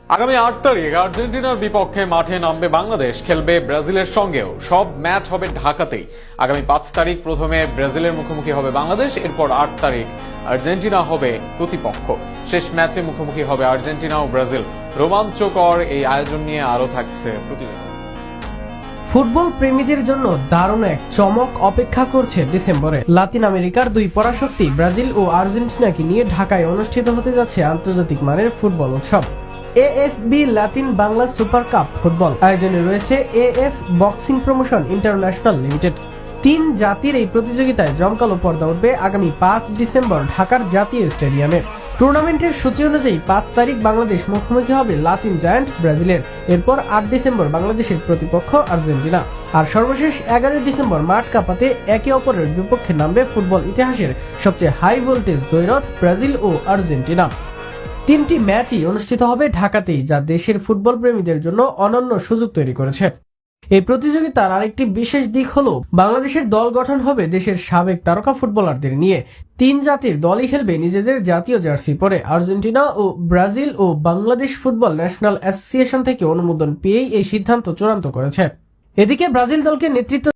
আগামী ৮ তারিখ আর্জেন্টিনার বিপক্ষে মাঠে নামবে বাংলাদেশ, খেলবে ব্রাজিলের সঙ্গেও। সব ম্যাচ হবে ঢাকাতেই। আগামী ৫ তারিখ প্রথমে ব্রাজিলের মুখোমুখি হবে বাংলাদেশ, এরপর ৮ তারিখ আর্জেন্টিনা হবে প্রতিপক্ষ। শেষ ম্যাচে মুখোমুখি হবে আর্জেন্টিনা ও ব্রাজিল। রোমাঞ্চকর এই আয়োজন নিয়ে আরো থাকছে প্রতিবেদন। ফুটবল প্রেমীদের জন্য দারুণ এক চমক অপেক্ষা করছে ডিসেম্বরে। লাতিন আমেরিকার দুই পরাশক্তি ব্রাজিল ও আর্জেন্টিনাকে নিয়ে ঢাকায় অনুষ্ঠিত হতে যাচ্ছে আন্তর্জাতিক মানের ফুটবল উৎসব। AFB Latin Bangla super cup football আয়োজনে রয়েছে AF boxing promotion international limited. ৩ জাতির এই প্রতিযোগিতায় জমকালো পর্দা উঠবে আগামী ৫ ডিসেম্বর ঢাকার জাতীয় স্টেডিয়ামে। টুর্নামেন্টের সূচি অনুযায়ী ৫ তারিখ বাংলাদেশ মুখোমুখি হবে লাতিন জায়ান্ট ব্রাজিলের। এরপর ৮ ডিসেম্বর বাংলাদেশের প্রতিপক্ষ আর্জেন্টিনা। আর সর্বশেষ ১১ ডিসেম্বর মাঠ কাঁপাতে একে অপরের বিপক্ষে নামবে ফুটবল ইতিহাসের সবচেয়ে হাই ভোল্টেজ দ্বৈরথ ব্রাজিল ও আর্জেন্টিনা। ৩টি ম্যাচই অনুষ্ঠিত হবে ঢাকাতেই, যা দেশের ফুটবল প্রেমীদের জন্য অনন্য সুযোগ তৈরি করেছে। এই প্রতিযোগিতার আরেকটি বিশেষ দিক হলো বাংলাদেশের দল গঠন হবে দেশের সাবেক তারকা ফুটবলারদের নিয়ে। ৩ জাতির দলই খেলবে নিজেদের জাতীয় জার্সি পরে। আর্জেন্টিনা ও ব্রাজিল ও বাংলাদেশ ফুটবল ন্যাশনাল অ্যাসোসিয়েশন থেকে অনুমোদন পেয়েই এই সিদ্ধান্ত চূড়ান্ত করেছে। এদিকে ব্রাজিল দলকে নেতৃত্ব